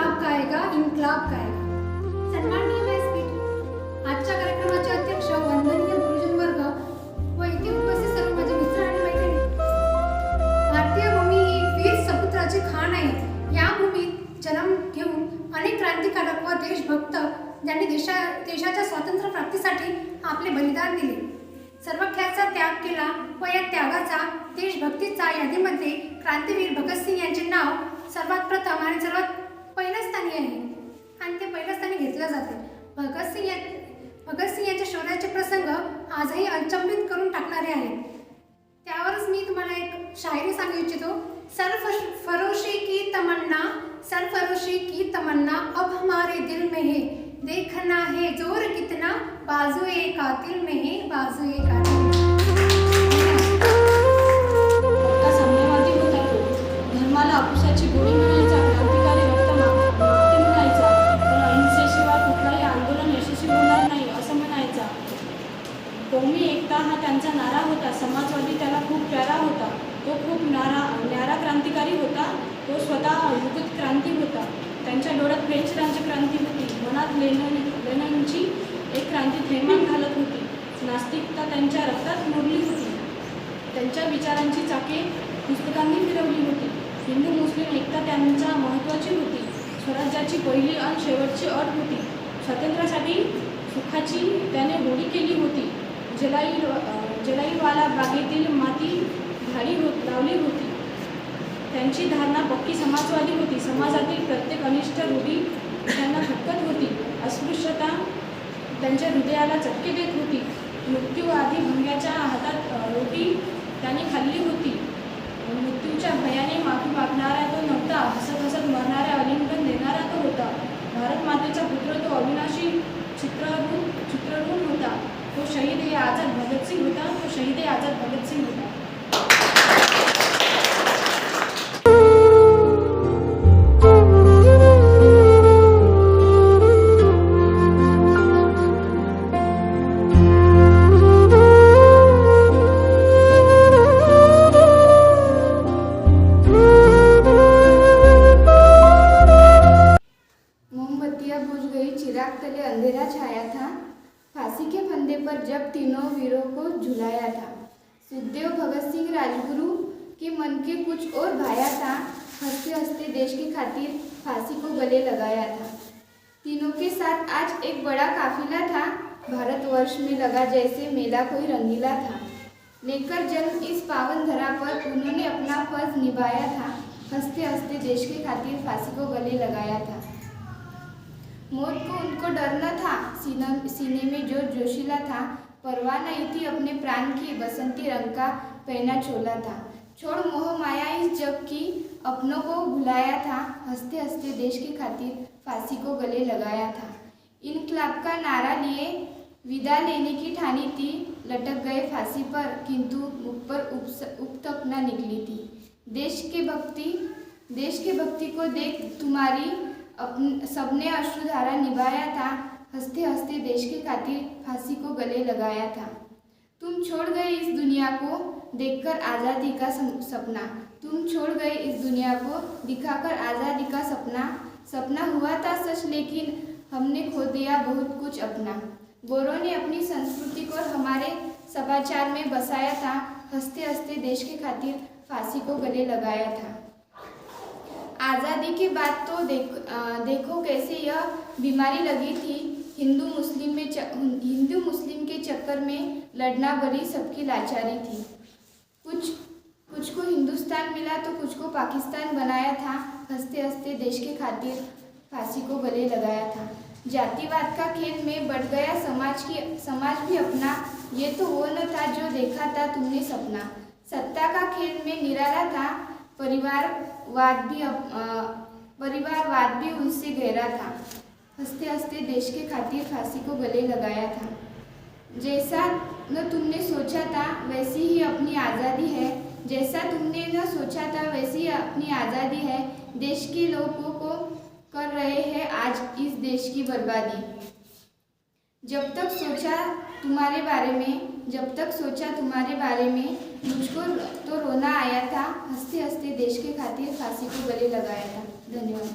आपका आएगा इन्कलाब का आएगा। सन्माननीय व्यासपीठ, आजच्या कार्यक्रमाचे अध्यक्ष वंदनीय गुरुजन वर्ग व इथे उपस्थित सर्व माझे मित्र आणि मैत्रिणी, भारतीय भूमी ही वीर सपुत्राची खाण आहे। या भूमीत जन्म घेऊन अनेक क्रांतिकारक व देशभक्त ज्यांनी देशाच्या स्वातंत्र्य प्राप्तीसाठी आपले बलिदान दिले, सर्वख्याचा त्याग केला व या त्यागाचा देशभक्तीचा यादीमध्ये क्रांतीवीर भगतसिंग यांचे नाव सर्वात प्रथम आणि सर्वात पहिल्या स्थानी आहे आणि ते पहिल्या स्थानी घेतले जाते। भगतसिंग यांच्या शौर्याचे प्रसंग आजही अचंबित करून टाकणारे आहेत। त्यावरच मी तुम्हाला एक शायरी सांगू इच्छितो। सरफरोशी की तमन्ना अब हमारे दिल में है, देखना है जोर कितना बाजुए कातिल में है, बाजुए कातिल में। साम्यवादी होता तो, धर्माला अपुष्याची गोळी म्हणायचा, क्रांतिकारी रक्तमाती म्हणायचा, पण अहिंसेशिवाय कुठलाही आंदोलन यशस्वी होणार नाही असं म्हणायचा। कौमी एकता हा त्यांचा नारा होता। समाजवादी त्याला खूप प्यारा होता। तो खूप न्यारा क्रांतिकारी होता। तो स्वतः युगत क्रांती होता। त्यांच्या डोळ्यात फ्रेंच क्रांती होती, मनात लेनिनची एक क्रांती थैमान घालत होती। नास्तिकता त्यांच्या रक्तात मुरली होती। त्यांच्या विचारांची चाके पुस्तकांनी फिरवली होती। हिंदू मुस्लिम एकता त्यांच्या महत्त्वाची होती। स्वराज्याची पहिली आणि शेवटची अट होती। स्वातंत्र्यासाठी सुखाची त्याने होळी केली होती। जलाईवाला बागेतील माती लावली होती। त्यांची धारणा पक्की समाजवादी होती। समाजातील प्रत्येक अनिष्ट रूढी त्यांना धक्कत होती। अस्पृश्यता त्यांच्या हृदयाला चटके देत होती। मृत्यू आधी भंग्याच्या हातात रोटी त्याने खाल्ली होती। मृत्यूच्या भयाने माफी मागणारा तो नव्हता, हसत हसत मरणाऱ्या आलिंगन देणारा तो होता। भारत मातेचा पुत्र तो अविनाशी चित्ररूप होता। तो शहीद हे आझाद भगतसिंग होता। तो शहीद हे आझाद भगतसिंग होता। चिराग तले अंधेरा छाया था, फांसी के फंदे पर जब तीनों वीरों को झुलाया था। सुखदेव भगत सिंह राजगुरु के मन के कुछ और भाया था। हंसते हंसते देश की खातिर फांसी को गले लगाया था। तीनों के साथ आज एक बड़ा काफिला था। भारतवर्ष में लगा जैसे मेला कोई रंगीला था। लेकर जन्म इस पावन धरा पर उन्होंने अपना फर्ज निभाया था। हंसते हंसते देश के खातिर फांसी को गले लगाया था। मौत को उनको डर न था, सीने में जो जोशीला था। परवाह नहीं थी अपने प्राण की, बसंती रंग का पहना चोला था। छोड़ मोह माया इस जग की, अपनों को भुलाया था। हंसते हंसते देश की खातिर फांसी को गले लगाया था। इनकलाब का नारा लिए विदा लेने की ठानी थी। लटक गए फांसी पर, किंतु मुख पर उप तक न निकली थी। देश के भक्ति को देख तुम्हारी सबने अश्रुधारा निभाया था। हंसते हंसते देश के खातिर फांसी को गले लगाया था। तुम छोड़ गए इस दुनिया को देखकर आज़ादी का सपना। तुम छोड़ गए इस दुनिया को दिखाकर आज़ादी का सपना हुआ था सच, लेकिन हमने खो दिया बहुत कुछ अपना। गोरों ने अपनी संस्कृति को हमारे सभाचार में बसाया था। हंसते हंसते देश के खातिर फांसी को गले लगाया था। आज़ादी के बाद तो देखो कैसे यह बीमारी लगी थी। हिंदू मुस्लिम के चक्कर में लड़ना बड़ी सबकी लाचारी थी। कुछ को हिंदुस्तान मिला तो कुछ को पाकिस्तान बनाया था। हंसते हंसते देश के खातिर फांसी को गले लगाया था। जातिवाद का खेल में बढ़ गया समाज भी अपना। ये तो वो न था जो देखा था तुमने सपना। सत्ता का खेल में निराला था, परिवारवाद भी उनसे गहरा था। हंसते हंसते देश के खातिर फांसी को गले लगाया था। जैसा न तुमने सोचा था वैसी ही अपनी आज़ादी है। जैसा तुमने न सोचा था वैसी ही अपनी आज़ादी है। देश के लोगों को कर रहे हैं आज इस देश की बर्बादी। जब तक सोचा तुम्हारे बारे में मुझको तो रोना आया था। हंसते हंसते देश के खातिर फांसी को गले लगाया था। धन्यवाद।